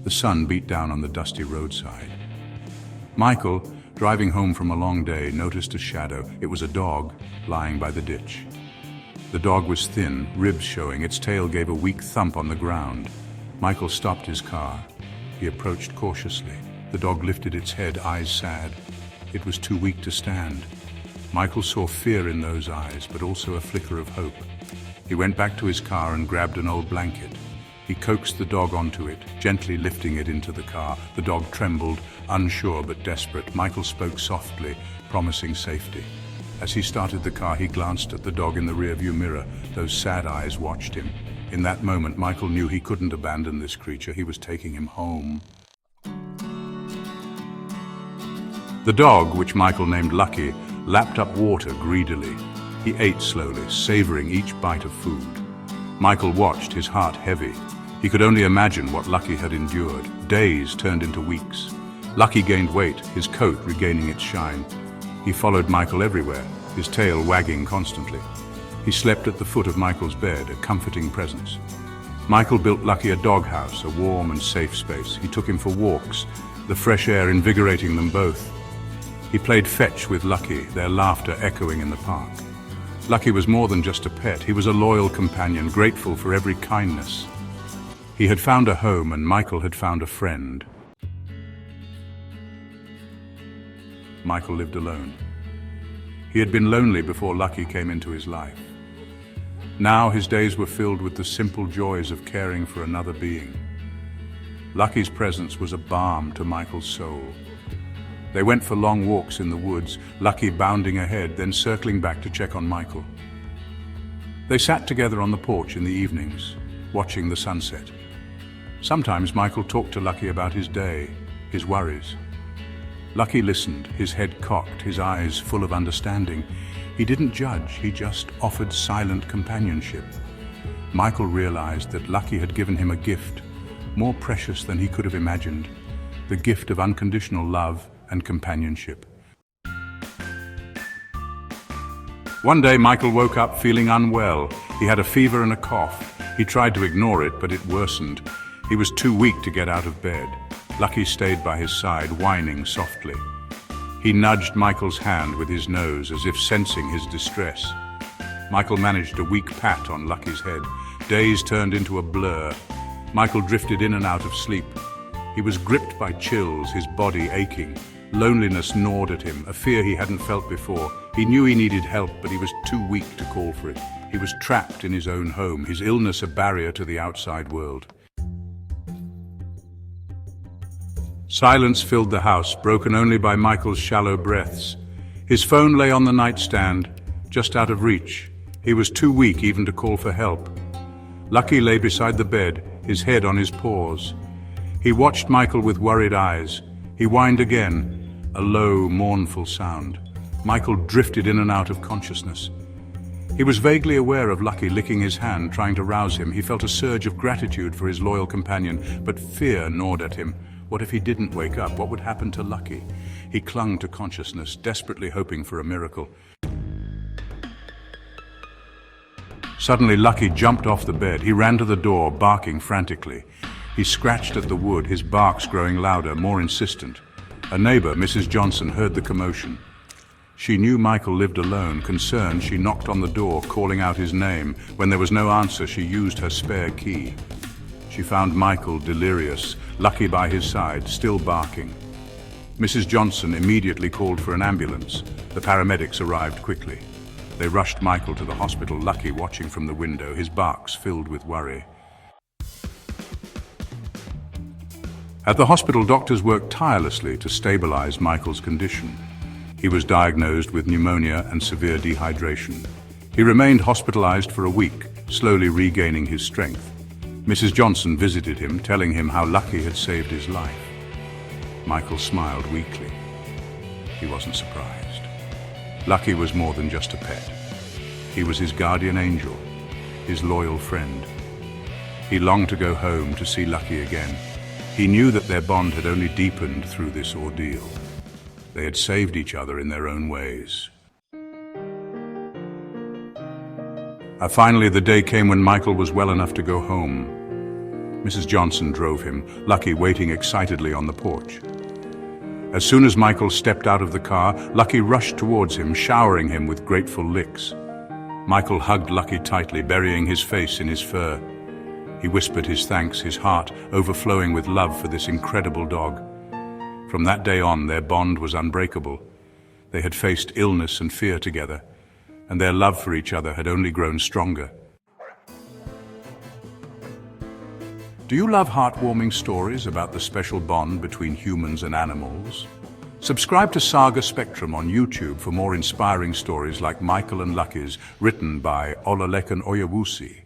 The sun beat down on the dusty roadside. Michael, driving home from a long day, noticed a shadow. It was a dog lying by the ditch. The dog was thin, ribs showing. Its tail gave a weak thump on the ground. Michael stopped his car. He approached cautiously. The dog lifted its head, eyes sad. It was too weak to stand. Michael saw fear in those eyes, but also a flicker of hope. He went back to his car and grabbed an old blanket. He coaxed the dog onto it, gently lifting it into the car. The dog trembled, unsure but desperate. Michael spoke softly, promising safety. As he started the car, he glanced at the dog in the rearview mirror. Those sad eyes watched him. In that moment, Michael knew he couldn't abandon this creature. He was taking him home. The dog, which Michael named Lucky, lapped up water greedily. He ate slowly, savoring each bite of food. Michael watched, his heart heavy. He could only imagine what Lucky had endured. Days turned into weeks. Lucky gained weight, his coat regaining its shine. He followed Michael everywhere, his tail wagging constantly. He slept at the foot of Michael's bed, a comforting presence. Michael built Lucky a doghouse, a warm and safe space. He took him for walks, the fresh air invigorating them both. He played fetch with Lucky, their laughter echoing in the park. Lucky was more than just a pet. He was a loyal companion, grateful for every kindness. He had found a home, and Michael had found a friend. Michael lived alone. He had been lonely before Lucky came into his life. Now his days were filled with the simple joys of caring for another being. Lucky's presence was a balm to Michael's soul. They went for long walks in the woods, Lucky bounding ahead, then circling back to check on Michael. They sat together on the porch in the evenings, watching the sunset. Sometimes Michael talked to Lucky about his day, his worries. Lucky listened, his head cocked, his eyes full of understanding. He didn't judge, he just offered silent companionship. Michael realized that Lucky had given him a gift, more precious than he could have imagined, the gift of unconditional love and companionship. One day, Michael woke up feeling unwell. He had a fever and a cough. He tried to ignore it, but it worsened. He was too weak to get out of bed. Lucky stayed by his side, whining softly. He nudged Michael's hand with his nose, as if sensing his distress. Michael managed a weak pat on Lucky's head. Days turned into a blur. Michael drifted in and out of sleep. He was gripped by chills, his body aching. Loneliness gnawed at him, a fear he hadn't felt before. He knew he needed help, but he was too weak to call for it. He was trapped in his own home, his illness a barrier to the outside world. Silence filled the house, broken only by Michael's shallow breaths. His phone lay on the nightstand, just out of reach. He was too weak even to call for help. Lucky lay beside the bed, his head on his paws. He watched Michael with worried eyes. He whined again, a low, mournful sound. Michael drifted in and out of consciousness. He was vaguely aware of Lucky licking his hand, trying to rouse him. He felt a surge of gratitude for his loyal companion, but fear gnawed at him. What if he didn't wake up? What would happen to Lucky? He clung to consciousness, desperately hoping for a miracle. Suddenly, Lucky jumped off the bed. He ran to the door, barking frantically. He scratched at the wood, his barks growing louder, more insistent. A neighbor, Mrs. Johnson, heard the commotion. She knew Michael lived alone. Concerned, she knocked on the door, calling out his name. When there was no answer, she used her spare key. She found Michael delirious, Lucky by his side, still barking. Mrs. Johnson immediately called for an ambulance. The paramedics arrived quickly. They rushed Michael to the hospital, Lucky watching from the window, his barks filled with worry. At the hospital, doctors worked tirelessly to stabilize Michael's condition. He was diagnosed with pneumonia and severe dehydration. He remained hospitalized for a week, slowly regaining his strength. Mrs. Johnson visited him, telling him how Lucky had saved his life. Michael smiled weakly. He wasn't surprised. Lucky was more than just a pet. He was his guardian angel, his loyal friend. He longed to go home to see Lucky again. He knew that their bond had only deepened through this ordeal. They had saved each other in their own ways. Finally, the day came when Michael was well enough to go home. Mrs. Johnson drove him, Lucky waiting excitedly on the porch. As soon as Michael stepped out of the car, Lucky rushed towards him, showering him with grateful licks. Michael hugged Lucky tightly, burying his face in his fur. He whispered his thanks, his heart overflowing with love for this incredible dog. From that day on, their bond was unbreakable. They had faced illness and fear together, and their love for each other had only grown stronger. Do you love heartwarming stories about the special bond between humans and animals? Subscribe to Saga Spectrum on YouTube for more inspiring stories like Michael and Lucky's, written by Olalekan Oyewusi.